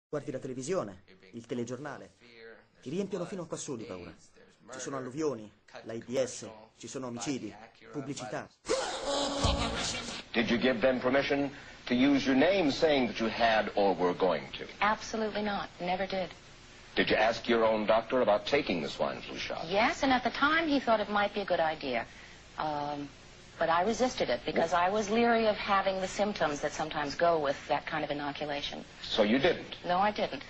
Guardi la televisione, il telegiornale. Ti riempiono fino a quassù di paura. Ci sono alluvioni, l'AIDS, ci sono omicidi, pubblicità. Did you give them permission to use your name saying that you had or were going to? Absolutely not. Never did. Did you ask your own doctor about taking the swine flu shot? Yes, and at the time he thought it might be a good idea. But I resisted it because I was leery of having the symptoms that sometimes go with that kind of inoculation. So you didn't? No, I didn't.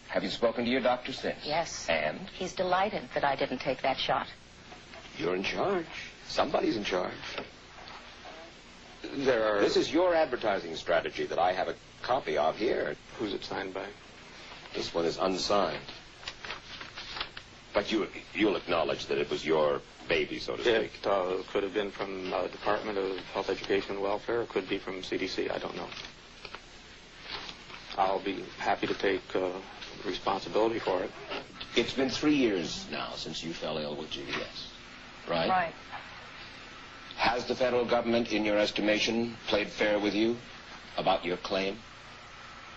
Have you spoken to your doctor since? Yes. And? He's delighted that I didn't take that shot. You're in charge. Somebody's in charge. This is your advertising strategy that I have a copy of here. Who's it signed by? This one is unsigned. But you'll acknowledge that it was your baby, so to speak. It could have been from the Department of Health, Education, and Welfare. It could be from CDC. I don't know. I'll be happy to take responsibility for it. It's been 3 years now since you fell ill with GBS, right? Right. Has the federal government, in your estimation, played fair with you about your claim?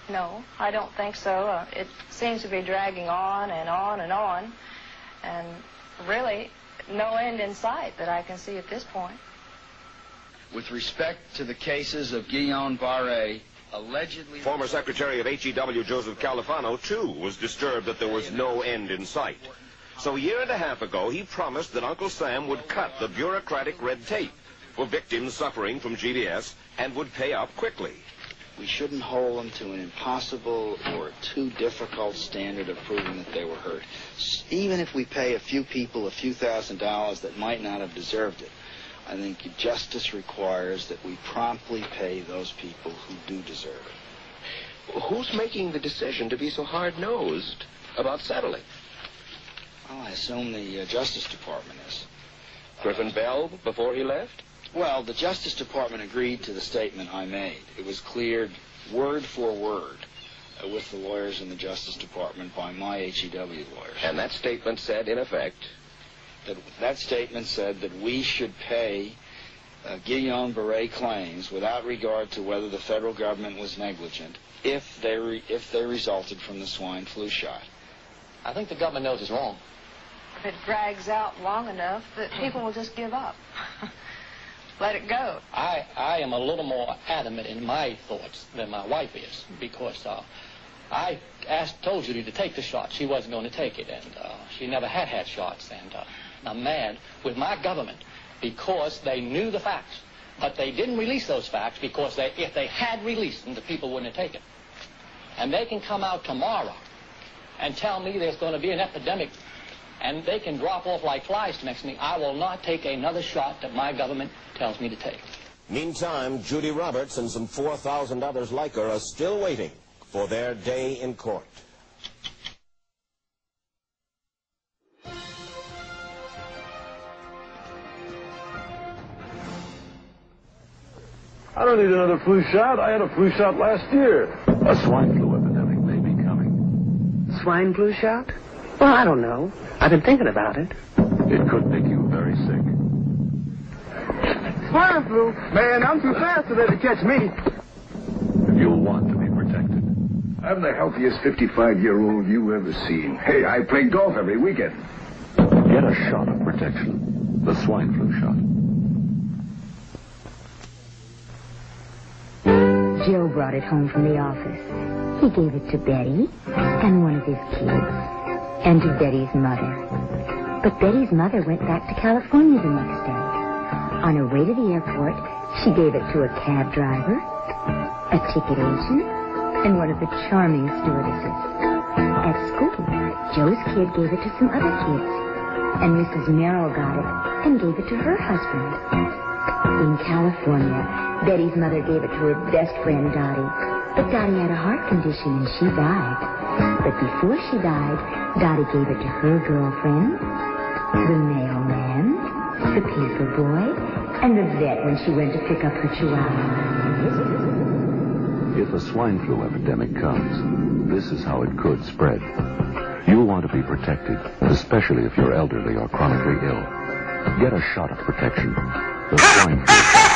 No, I don't think so. It seems to be dragging on and on and on. And really, no end in sight that I can see at this point. With respect to the cases of Guillain-Barré, allegedly... Former Secretary of HEW Joseph Califano, too, was disturbed that there was no end in sight. So a year and a half ago, he promised that Uncle Sam would cut the bureaucratic red tape for victims suffering from GBS and would pay up quickly. We shouldn't hold them to an impossible or too difficult standard of proving that they were hurt. Even if we pay a few people a few $1,000s that might not have deserved it, I think justice requires that we promptly pay those people who do deserve it. Who's making the decision to be so hard-nosed about settling? Well, I assume the Justice Department is. Griffin Bell before he left? Well, the Justice Department agreed to the statement I made. It was cleared word for word with the lawyers in the Justice Department by my HEW lawyers. And that statement said, in effect... That statement said that we should pay Guillain-Barré claims without regard to whether the federal government was negligent if they resulted from the swine flu shot. I think the government knows it's wrong. If it drags out long enough, that people will just give up. Let it go. I am a little more adamant in my thoughts than my wife is, because I told Judy to take the shot. She wasn't going to take it, and she never had shots. And I'm mad with my government because they knew the facts, but they didn't release those facts because if they had released them, the people wouldn't have taken it. And they can come out tomorrow and tell me there's going to be an epidemic, and they can drop off like flies next to me. I will not take another shot that my government tells me to take. Meantime, Judy Roberts and some 4,000 others like her are still waiting for their day in court. I don't need another flu shot. I had a flu shot last year. A swine flu epidemic may be coming. Swine flu shot? Well, I don't know. I've been thinking about it. It could make you very sick. Swine flu? Man, I'm too fast for them to catch me. You'll want to be protected. I'm the healthiest 55-year-old you ever seen. Hey, I play golf every weekend. Get a shot of protection. The swine flu shot. Joe brought it home from the office. He gave it to Betty and one of his kids and to Betty's mother. But Betty's mother went back to California the next day. On her way to the airport, she gave it to a cab driver, a ticket agent, and one of the charming stewardesses. At school, Joe's kid gave it to some other kids, and Mrs. Merrill got it and gave it to her husband. In California, Betty's mother gave it to her best friend, Dottie. But Dottie had a heart condition and she died. But before she died, Dottie gave it to her girlfriend, the mailman, the paper boy, and the vet when she went to pick up her chihuahua. If a swine flu epidemic comes, this is how it could spread. You'll want to be protected, especially if you're elderly or chronically ill. Get a shot of protection. The swine flu shot.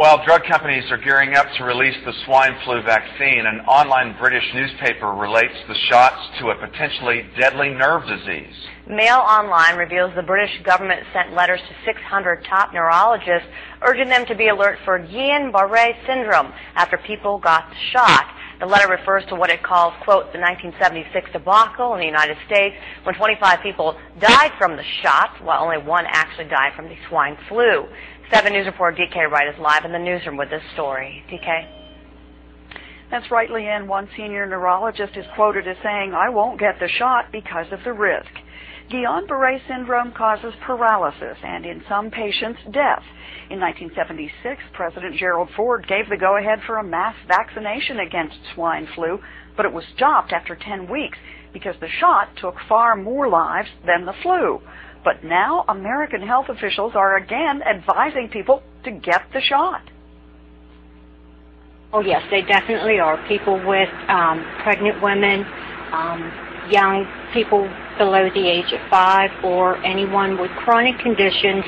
While drug companies are gearing up to release the swine flu vaccine, an online British newspaper relates the shots to a potentially deadly nerve disease. Mail Online reveals the British government sent letters to 600 top neurologists urging them to be alert for Guillain-Barré syndrome after people got the shot. The letter refers to what it calls, quote, the 1976 debacle in the United States when 25 people died from the shot, while only one actually died from the swine flu. 7 News reporter DK Wright is live in the newsroom with this story. DK? That's right, Leanne. One senior neurologist is quoted as saying, "I won't get the shot because of the risk." Guillain-Barré syndrome causes paralysis and, in some patients, death. In 1976, President Gerald Ford gave the go-ahead for a mass vaccination against swine flu, but it was stopped after 10 weeks because the shot took far more lives than the flu. But now American health officials are again advising people to get the shot. Oh, yes, they definitely are. People with pregnant women, young people below the age of 5, or anyone with chronic conditions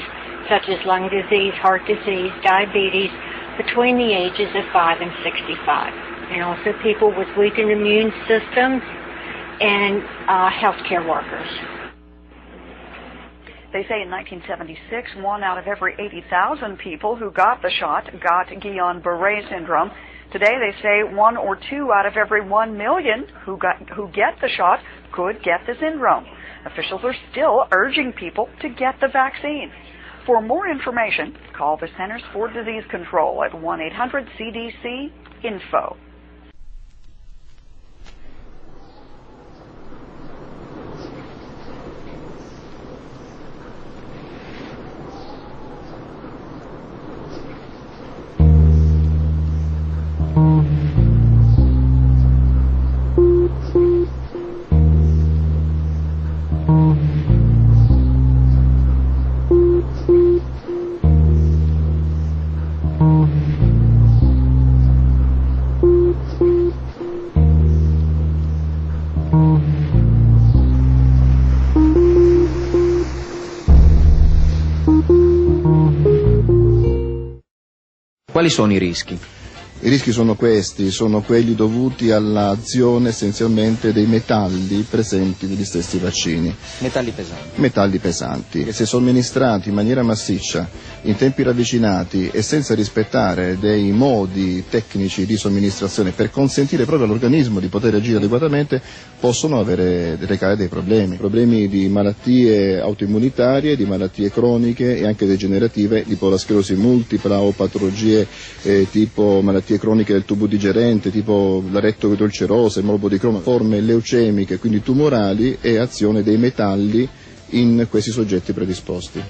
such as lung disease, heart disease, diabetes, between the ages of 5 and 65. And also people with weakened immune systems and healthcare workers. They say in 1976, 1 out of every 80,000 people who got the shot got Guillain-Barré syndrome. Today they say 1 or 2 out of every 1 million who get the shot could get the syndrome. Officials are still urging people to get the vaccine. For more information, call the Centers for Disease Control at 1-800-CDC-INFO. Quali sono i rischi? I rischi sono questi, sono quelli dovuti all'azione essenzialmente dei metalli presenti negli stessi vaccini. Metalli pesanti. Metalli pesanti, che se somministrati in maniera massiccia, in tempi ravvicinati e senza rispettare dei modi tecnici di somministrazione per consentire proprio all'organismo di poter agire adeguatamente, possono recare dei problemi. Problemi di malattie autoimmunitarie, di malattie croniche e anche degenerative, tipo la sclerosi multipla o patologie tipo malattie croniche del tubo digerente, tipo la rettoidolcerosi, il morbo di Crohn, forme leucemiche, quindi tumorali, e azione dei metalli in questi soggetti predisposti.